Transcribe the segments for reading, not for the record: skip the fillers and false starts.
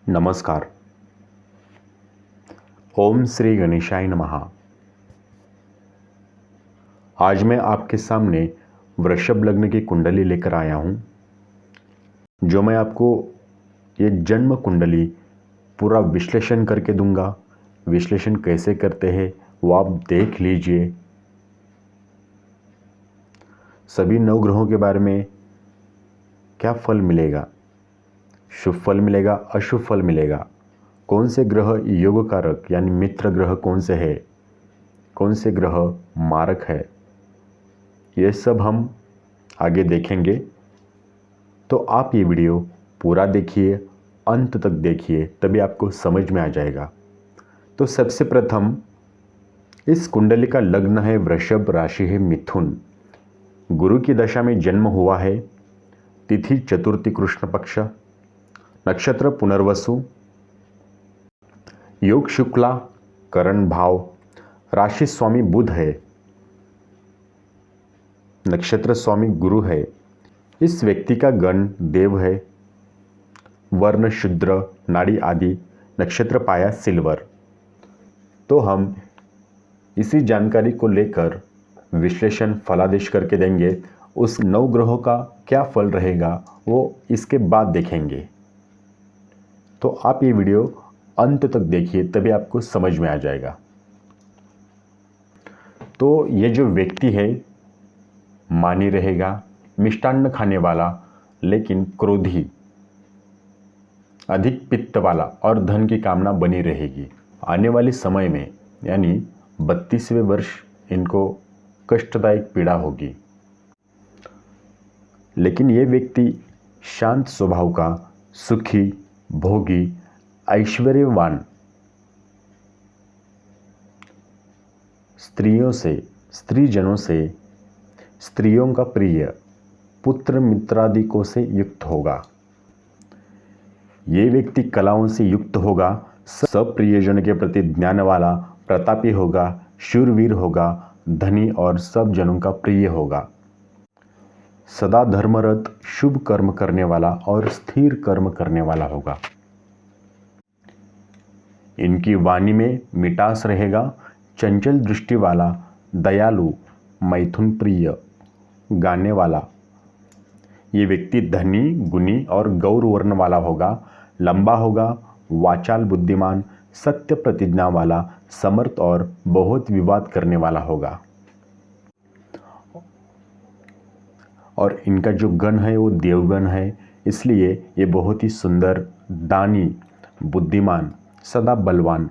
नमस्कार। ओम श्री गणेशाय नमः। आज मैं आपके सामने वृषभ लग्न की कुंडली लेकर आया हूँ, जो मैं आपको ये जन्म कुंडली पूरा विश्लेषण करके दूंगा। विश्लेषण कैसे करते हैं वो आप देख लीजिए। सभी 9 ग्रहों के बारे में क्या फल मिलेगा, शुभ फल मिलेगा, अशुभ फल मिलेगा, कौन से ग्रह योग कारक यानी मित्र ग्रह कौन से है, कौन से ग्रह मारक है, ये सब हम आगे देखेंगे। तो आप ये वीडियो पूरा देखिए, अंत तक देखिए, तभी आपको समझ में आ जाएगा। तो सबसे प्रथम इस कुंडली का लग्न है वृषभ, राशि है मिथुन, गुरु की दशा में जन्म हुआ है, तिथि चतुर्थी कृष्ण पक्ष, नक्षत्र पुनर्वसु, योग शुक्ला, करण भाव, राशि स्वामी बुध है, नक्षत्र स्वामी गुरु है। इस व्यक्ति का गण देव है, वर्ण शूद्र, नाड़ी आदि, नक्षत्र पाया सिल्वर। तो हम इसी जानकारी को लेकर विश्लेषण फलादेश करके देंगे। उस 9 ग्रहों का क्या फल रहेगा वो इसके बाद देखेंगे। तो आप ये वीडियो अंत तक देखिए, तभी आपको समझ में आ जाएगा। तो ये जो व्यक्ति है मानी रहेगा, मिष्टान्न खाने वाला, लेकिन क्रोधी, अधिक पित्त वाला और धन की कामना बनी रहेगी। आने वाले समय में यानी 32वें वर्ष इनको कष्टदायक पीड़ा होगी। लेकिन ये व्यक्ति शांत स्वभाव का, सुखी, भोगी, ऐश्वर्यवान, स्त्रीजनों से, स्त्रियों का प्रिय, पुत्र मित्रादिकों से युक्त होगा। ये व्यक्ति कलाओं से युक्त होगा, सब प्रियजन के प्रति ज्ञान वाला, प्रतापी होगा, शूरवीर होगा, धनी और सब जनों का प्रिय होगा, सदा धर्मरत, शुभ कर्म करने वाला और स्थिर कर्म करने वाला होगा। इनकी वाणी में मिठास रहेगा, चंचल दृष्टि वाला, दयालु, मैथुन प्रिय, गाने वाला। ये व्यक्ति धनी, गुणी और गौर वर्ण वाला होगा, लंबा होगा, वाचाल, बुद्धिमान, सत्य प्रतिज्ञा वाला, समर्थ और बहुत विवाद करने वाला होगा। और इनका जो गण है वो देवगण है, इसलिए ये बहुत ही सुंदर, दानी, बुद्धिमान, सदा बलवान,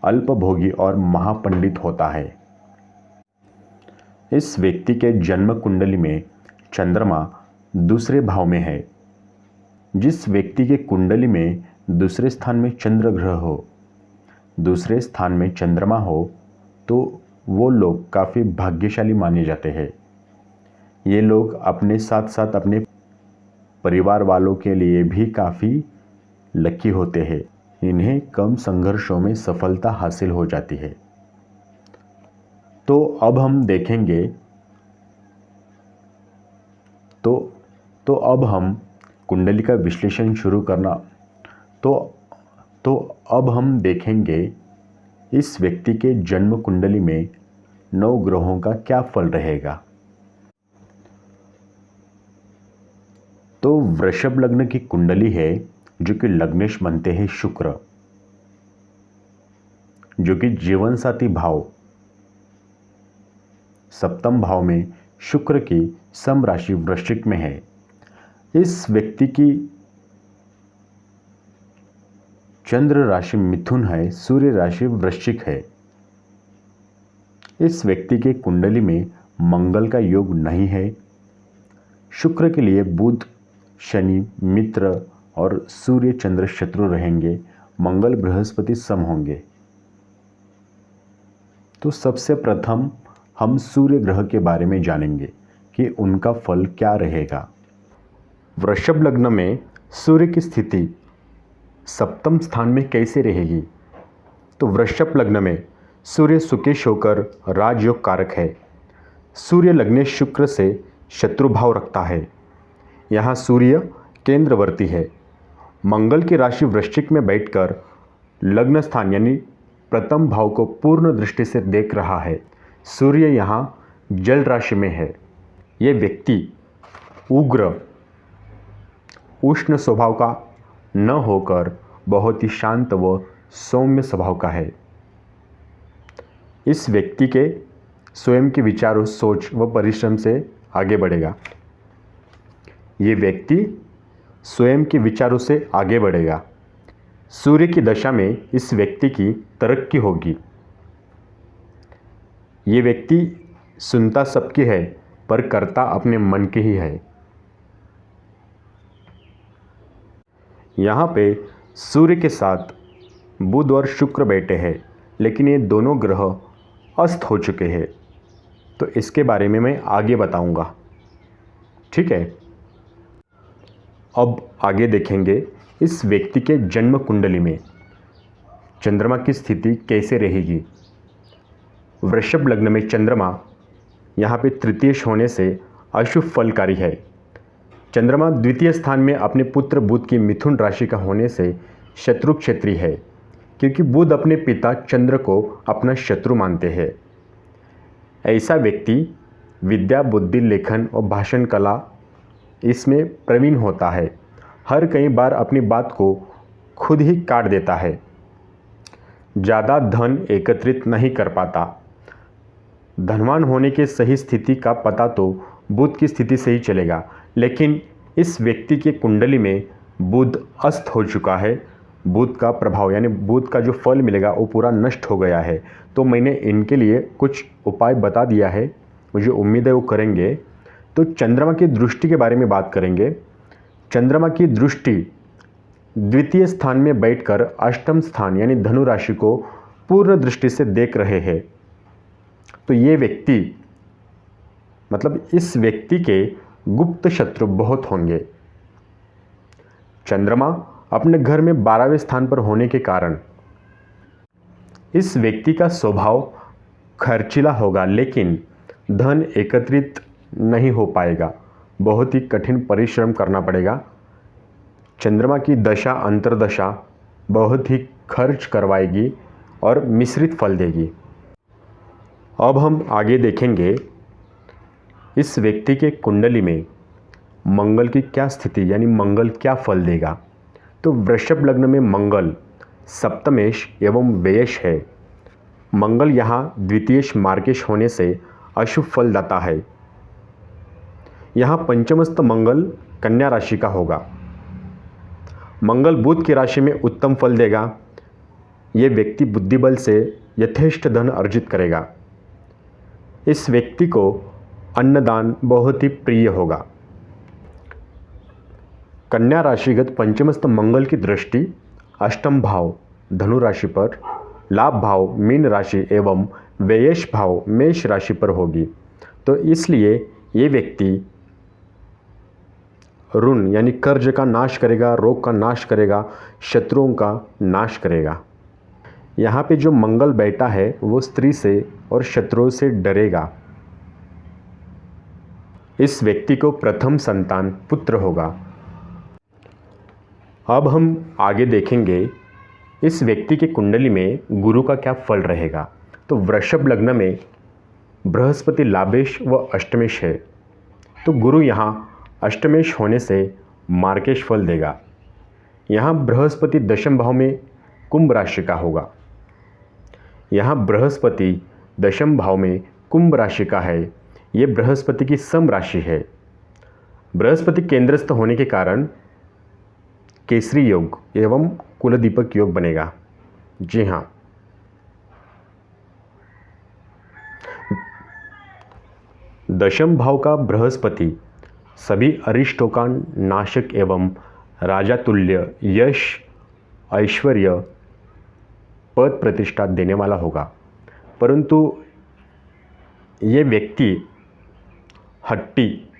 अल्पभोगी और महापंडित होता है। इस व्यक्ति के जन्म कुंडली में चंद्रमा दूसरे भाव में है। जिस व्यक्ति के कुंडली में दूसरे स्थान में चंद्र ग्रह हो, दूसरे स्थान में चंद्रमा हो, तो वो लोग काफ़ी भाग्यशाली माने जाते हैं। ये लोग अपने साथ साथ अपने परिवार वालों के लिए भी काफ़ी लकी होते हैं। इन्हें कम संघर्षों में सफलता हासिल हो जाती है। तो अब हम देखेंगे तो अब हम कुंडली का विश्लेषण शुरू करना। तो अब हम देखेंगे इस व्यक्ति के जन्म कुंडली में 9 ग्रहों का क्या फल रहेगा। तो वृषभ लग्न की कुंडली है, जो कि लग्नेश बनते हैं शुक्र, जो कि जीवन साथी भाव, सप्तम भाव में शुक्र की सम राशि वृश्चिक में है। इस व्यक्ति की चंद्र राशि मिथुन है, सूर्य राशि वृश्चिक है। इस व्यक्ति के कुंडली में मंगल का योग नहीं है। शुक्र के लिए बुध, शनि मित्र और सूर्य चंद्र शत्रु रहेंगे, मंगल बृहस्पति सम होंगे। तो सबसे प्रथम हम सूर्य ग्रह के बारे में जानेंगे कि उनका फल क्या रहेगा। वृषभ लग्न में सूर्य की स्थिति सप्तम स्थान में कैसे रहेगी। तो वृषभ लग्न में सूर्य सुकेश होकर राजयोग कारक है। सूर्य लग्नेश शुक्र से शत्रु भाव रखता है। यहाँ सूर्य केंद्रवर्ती है मंगल की राशि वृश्चिक में बैठकर लग्न स्थान यानी प्रथम भाव को पूर्ण दृष्टि से देख रहा है। सूर्य यहाँ जल राशि में है। ये व्यक्ति उग्र उष्ण स्वभाव का न होकर बहुत ही शांत व सौम्य स्वभाव का है। इस व्यक्ति के स्वयं के विचारों, सोच व परिश्रम से आगे बढ़ेगा। ये व्यक्ति स्वयं के विचारों से आगे बढ़ेगा। सूर्य की दशा में इस व्यक्ति की तरक्की होगी। ये व्यक्ति सुनता सबकी है पर करता अपने मन की ही है। यहाँ पे सूर्य के साथ बुध और शुक्र बैठे हैं, लेकिन ये दोनों ग्रह अस्त हो चुके हैं, तो इसके बारे में मैं आगे बताऊंगा। ठीक है, अब आगे देखेंगे इस व्यक्ति के जन्म कुंडली में चंद्रमा की स्थिति कैसे रहेगी। वृषभ लग्न में चंद्रमा यहाँ पे तृतीयश होने से अशुभ फलकारी है। चंद्रमा द्वितीय स्थान में अपने पुत्र बुध की मिथुन राशि का होने से शत्रु क्षेत्री है, क्योंकि बुध अपने पिता चंद्र को अपना शत्रु मानते हैं। ऐसा व्यक्ति विद्या, बुद्धि, लेखन और भाषण कला इसमें प्रवीण होता है। हर कई बार अपनी बात को खुद ही काट देता है। ज़्यादा धन एकत्रित नहीं कर पाता। धनवान होने की सही स्थिति का पता तो बुध की स्थिति से ही चलेगा, लेकिन इस व्यक्ति के कुंडली में बुध अस्त हो चुका है। बुध का प्रभाव यानी बुध का जो फल मिलेगा वो पूरा नष्ट हो गया है। तो मैंने इनके लिए कुछ उपाय बता दिया है, मुझे उम्मीद है वो करेंगे। तो चंद्रमा की दृष्टि के बारे में बात करेंगे। चंद्रमा की दृष्टि द्वितीय स्थान में बैठकर अष्टम स्थान यानी धनु राशि को पूर्ण दृष्टि से देख रहे हैं। तो ये व्यक्ति मतलब इस व्यक्ति के गुप्त शत्रु बहुत होंगे। चंद्रमा अपने घर में 12वें स्थान पर होने के कारण इस व्यक्ति का स्वभाव खर्चीला होगा, लेकिन धन एकत्रित नहीं हो पाएगा। बहुत ही कठिन परिश्रम करना पड़ेगा। चंद्रमा की दशा अंतर्दशा बहुत ही खर्च करवाएगी और मिश्रित फल देगी। अब हम आगे देखेंगे इस व्यक्ति के कुंडली में मंगल की क्या स्थिति यानी मंगल क्या फल देगा। तो वृषभ लग्न में मंगल सप्तमेश एवं व्ययश है। मंगल यहाँ द्वितीयश मार्गेश होने से अशुभ फल देता है। यहाँ पंचमस्त मंगल कन्या राशि का होगा। मंगल बुध की राशि में उत्तम फल देगा। ये व्यक्ति बुद्धिबल से यथेष्ट धन अर्जित करेगा। इस व्यक्ति को अन्नदान बहुत ही प्रिय होगा। कन्या राशिगत पंचमस्त मंगल की दृष्टि अष्टम भाव धनु राशि पर, लाभ भाव मीन राशि एवं व्ययश भाव मेष राशि पर होगी। तो इसलिए ये व्यक्ति ऋण यानी कर्ज का नाश करेगा, रोग का नाश करेगा, शत्रुओं का नाश करेगा। यहाँ पे जो मंगल बैठा है वो स्त्री से और शत्रुओं से डरेगा। इस व्यक्ति को प्रथम संतान पुत्र होगा। अब हम आगे देखेंगे इस व्यक्ति के कुंडली में गुरु का क्या फल रहेगा। तो वृषभ लग्न में बृहस्पति लाभेश व अष्टमेश है। तो गुरु यहाँ अष्टमेश होने से मार्केश फल देगा। यहाँ बृहस्पति दशम भाव में कुंभ राशि का होगा। यहाँ बृहस्पति दशम भाव में कुंभ राशि का है। ये बृहस्पति की सम राशि है। बृहस्पति केंद्रस्थ होने के कारण केसरी योग एवं कुलदीपक योग बनेगा। जी हाँ, दशम भाव का बृहस्पति सभी अरिष्टों का नाशक एवं राजा तुल्य यश, ऐश्वर्य, पद प्रतिष्ठा देने वाला होगा। परंतु ये व्यक्ति हट्टी,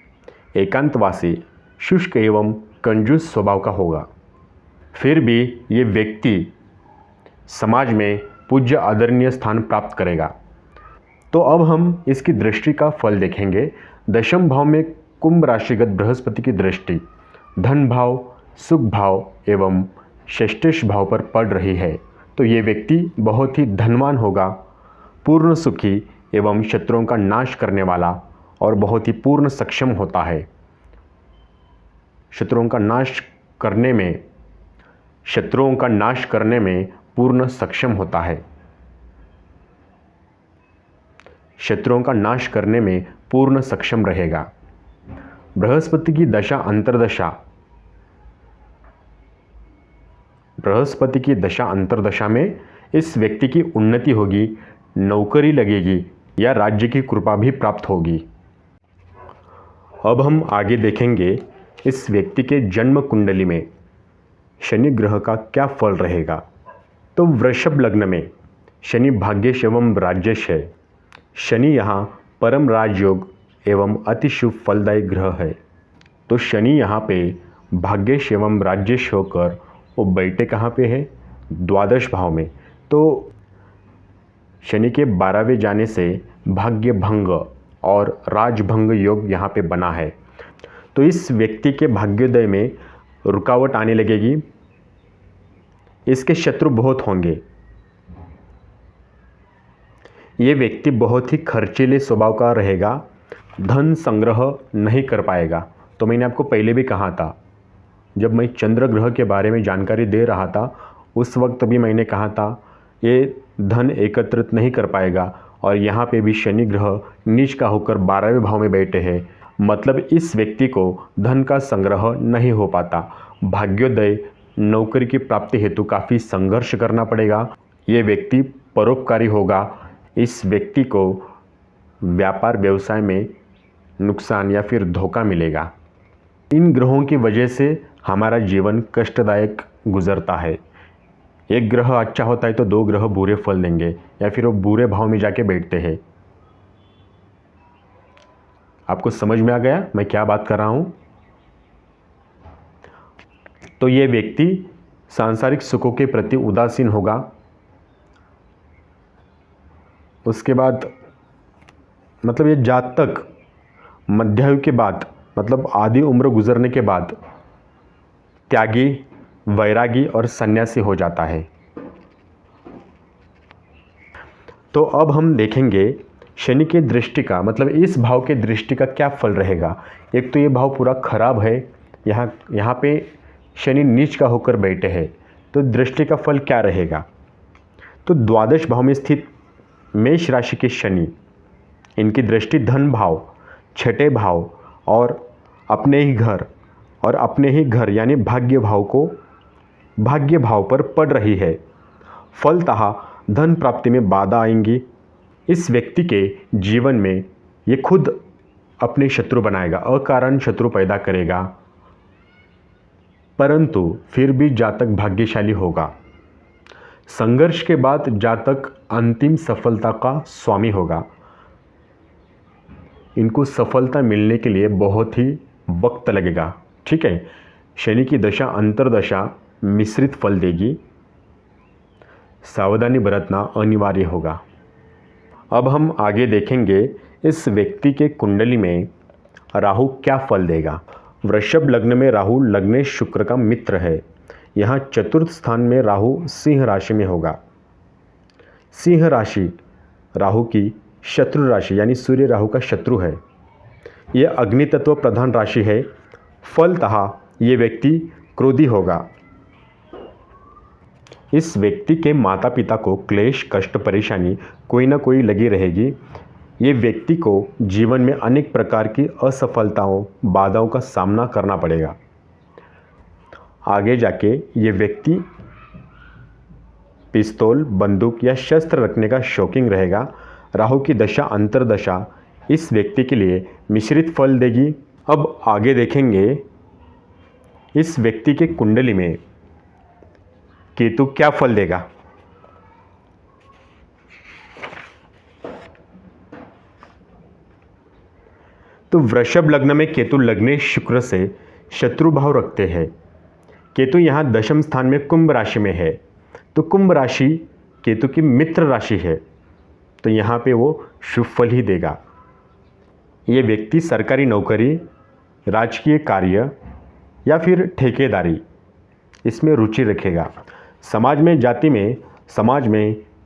एकांतवासी, शुष्क एवं कंजूस स्वभाव का होगा। फिर भी ये व्यक्ति समाज में पूज्य आदरणीय स्थान प्राप्त करेगा। तो अब हम इसकी दृष्टि का फल देखेंगे। दशम भाव में कुंभ राशिगत बृहस्पति की दृष्टि धन भाव, सुख भाव एवं षष्ठेश भाव पर पड़ रही है तो ये व्यक्ति बहुत ही धनवान होगा, पूर्ण सुखी एवं शत्रुओं का नाश करने वाला और बहुत ही पूर्ण सक्षम होता है। शत्रुओं का नाश करने में पूर्ण सक्षम होता है। शत्रुओं का नाश करने में पूर्ण सक्षम रहेगा। बृहस्पति की दशा अंतर्दशा में इस व्यक्ति की उन्नति होगी, नौकरी लगेगी या राज्य की कृपा भी प्राप्त होगी। अब हम आगे देखेंगे इस व्यक्ति के जन्म कुंडली में शनि ग्रह का क्या फल रहेगा। तो वृषभ लग्न में शनि भाग्येश एवं राज्येश है। शनि यहाँ परम राजयोग एवं अति शुभ फलदायी ग्रह है। तो शनि यहाँ पे भाग्येश एवं राज्येश होकर वो बैठे कहाँ पे है? द्वादश भाव में। तो शनि के 12वें जाने से भाग्य भंग और राजभंग योग यहाँ पे बना है। तो इस व्यक्ति के भाग्योदय में रुकावट आने लगेगी। इसके शत्रु बहुत होंगे। ये व्यक्ति बहुत ही खर्चीले स्वभाव का रहेगा, धन संग्रह नहीं कर पाएगा। तो मैंने आपको पहले भी कहा था, जब मैं चंद्र ग्रह के बारे में जानकारी दे रहा था उस वक्त भी मैंने कहा था ये धन एकत्रित नहीं कर पाएगा। और यहाँ पे भी शनि ग्रह नीच का होकर 12वें भाव में बैठे हैं, मतलब इस व्यक्ति को धन का संग्रह नहीं हो पाता। भाग्योदय नौकरी की प्राप्ति हेतु काफ़ी संघर्ष करना पड़ेगा। ये व्यक्ति परोपकारी होगा। इस व्यक्ति को व्यापार व्यवसाय में नुकसान या फिर धोखा मिलेगा। इन ग्रहों की वजह से हमारा जीवन कष्टदायक गुजरता है। एक ग्रह अच्छा होता है तो 2 ग्रह बुरे फल देंगे या फिर वो बुरे भाव में जाके बैठते हैं। आपको समझ में आ गया मैं क्या बात कर रहा हूँ? तो ये व्यक्ति सांसारिक सुखों के प्रति उदासीन होगा। उसके बाद मतलब ये जातक मध्यायु के बाद मतलब आधी उम्र गुजरने के बाद त्यागी, वैरागी और सन्यासी हो जाता है। तो अब हम देखेंगे शनि के दृष्टि का मतलब इस भाव के दृष्टि का क्या फल रहेगा। एक तो ये भाव पूरा खराब है, यहाँ पे शनि नीच का होकर बैठे हैं, तो दृष्टि का फल क्या रहेगा। तो द्वादश भाव में स्थित मेष राशि के शनि, इनकी दृष्टि धन भाव, छठे भाव और अपने ही घर यानी भाग्य भाव पर पड़ रही है। फलतः धन प्राप्ति में बाधा आएंगी। इस व्यक्ति के जीवन में ये खुद अपने शत्रु बनाएगा, अकारण शत्रु पैदा करेगा, परंतु फिर भी जातक भाग्यशाली होगा। संघर्ष के बाद जातक अंतिम सफलता का स्वामी होगा। इनको सफलता मिलने के लिए बहुत ही वक्त लगेगा। ठीक है, शनि की दशा अंतर्दशा मिश्रित फल देगी, सावधानी बरतना अनिवार्य होगा। अब हम आगे देखेंगे इस व्यक्ति के कुंडली में राहु क्या फल देगा। वृषभ लग्न में राहु लग्नेश शुक्र का मित्र है। यहाँ चतुर्थ स्थान में राहु सिंह राशि में होगा। सिंह राशि राहु की शत्रु राशि यानी सूर्य राहु का शत्रु है। यह अग्नि तत्व प्रधान राशि है। फलतः ये व्यक्ति क्रोधी होगा। इस व्यक्ति के माता पिता को क्लेश, कष्ट, परेशानी कोई ना कोई लगी रहेगी। ये व्यक्ति को जीवन में अनेक प्रकार की असफलताओं, बाधाओं का सामना करना पड़ेगा। आगे जाके ये व्यक्ति पिस्तौल, बंदूक या शस्त्र रखने का शौकीन रहेगा। राहु की दशा अंतर्दशा इस व्यक्ति के लिए मिश्रित फल देगी। अब आगे देखेंगे इस व्यक्ति के कुंडली में केतु क्या फल देगा। तो वृषभ लग्न में केतु लग्नेश शुक्र से शत्रु भाव रखते हैं। केतु यहाँ दशम स्थान में कुंभ राशि में है। तो कुंभ राशि केतु की मित्र राशि है, तो यहाँ पे वो शुभ फल ही देगा। ये व्यक्ति सरकारी नौकरी, राजकीय कार्य या फिर ठेकेदारी इसमें रुचि रखेगा। समाज में,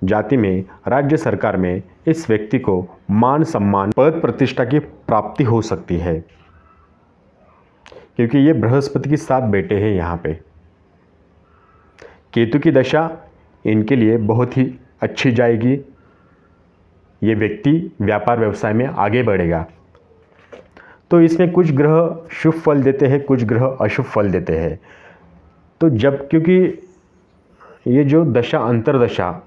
जाति में, राज्य सरकार में इस व्यक्ति को मान सम्मान, पद प्रतिष्ठा की प्राप्ति हो सकती है, क्योंकि ये बृहस्पति की 7 बेटे हैं। यहाँ पे केतु की दशा इनके लिए बहुत ही अच्छी जाएगी। ये व्यक्ति व्यापार व्यवसाय में आगे बढ़ेगा। तो इसमें कुछ ग्रह शुभ फल देते हैं, कुछ ग्रह अशुभ फल देते हैं। तो जब, क्योंकि ये जो दशा अंतरदशा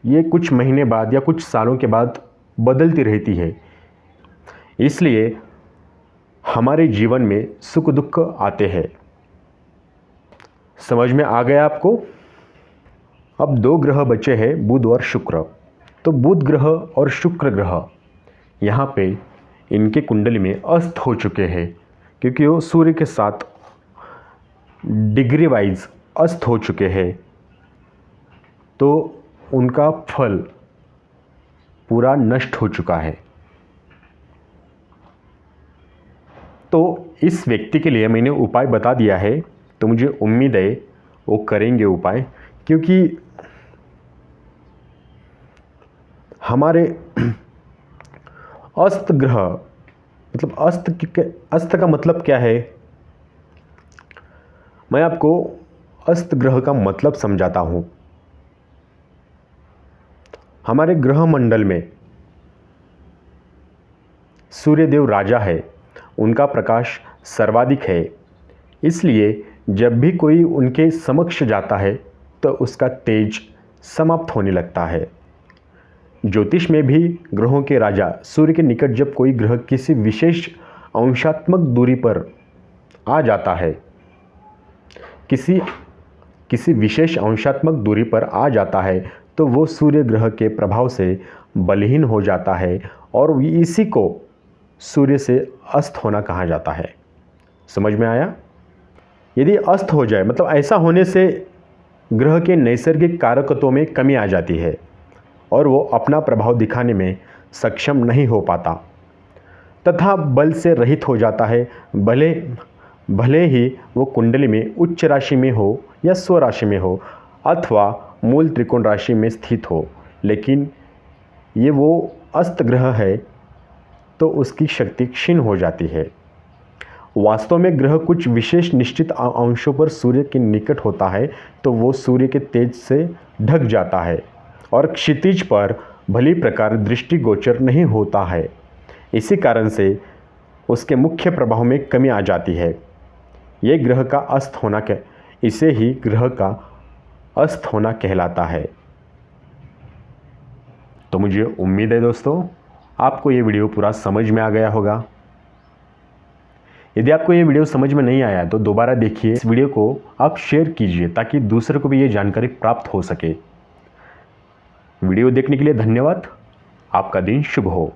ये कुछ महीने बाद या कुछ सालों के बाद बदलती रहती है, इसलिए हमारे जीवन में सुख दुख आते हैं। समझ में आ गया आपको? अब 2 ग्रह बचे हैं, बुध और शुक्र। तो बुध ग्रह और शुक्र ग्रह यहाँ पे इनके कुंडली में अस्त हो चुके हैं, क्योंकि वो सूर्य के साथ डिग्री वाइज अस्त हो चुके हैं। तो उनका फल पूरा नष्ट हो चुका है। तो इस व्यक्ति के लिए मैंने उपाय बता दिया है, तो मुझे उम्मीद है वो करेंगे उपाय, क्योंकि हमारे अस्त ग्रह, मतलब अस्त का मतलब क्या है, मैं आपको अस्त ग्रह का मतलब समझाता हूं। हमारे ग्रह मंडल में सूर्यदेव राजा है, उनका प्रकाश सर्वाधिक है, इसलिए जब भी कोई उनके समक्ष जाता है तो उसका तेज समाप्त होने लगता है। ज्योतिष में भी ग्रहों के राजा सूर्य के निकट जब कोई ग्रह किसी विशेष अंशात्मक दूरी पर आ जाता है, किसी विशेष अंशात्मक दूरी पर आ जाता है, तो वो सूर्य ग्रह के प्रभाव से बलहीन हो जाता है, और इसी को सूर्य से अस्त होना कहा जाता है। समझ में आया? यदि अस्त हो जाए, मतलब ऐसा होने से ग्रह के नैसर्गिक कारकत्वों में कमी आ जाती है और वो अपना प्रभाव दिखाने में सक्षम नहीं हो पाता तथा बल से रहित हो जाता है। भले ही वो कुंडली में उच्च राशि में हो या स्वराशि में हो अथवा मूल त्रिकोण राशि में स्थित हो, लेकिन ये वो अस्त ग्रह है तो उसकी शक्ति क्षीण हो जाती है। वास्तव में ग्रह कुछ विशेष निश्चित अंशों पर सूर्य के निकट होता है तो वो सूर्य के तेज से ढक जाता है और क्षितिज पर भली प्रकार दृष्टिगोचर नहीं होता है। इसी कारण से उसके मुख्य प्रभाव में कमी आ जाती है। ये ग्रह का अस्त होना इसे ही ग्रह का अस्त होना कहलाता है। तो मुझे उम्मीद है दोस्तों आपको ये वीडियो पूरा समझ में आ गया होगा। यदि आपको ये वीडियो समझ में नहीं आया तो दोबारा देखिए। इस वीडियो को आप शेयर कीजिए ताकि दूसरे को भी ये जानकारी प्राप्त हो सके। वीडियो देखने के लिए धन्यवाद। आपका दिन शुभ हो।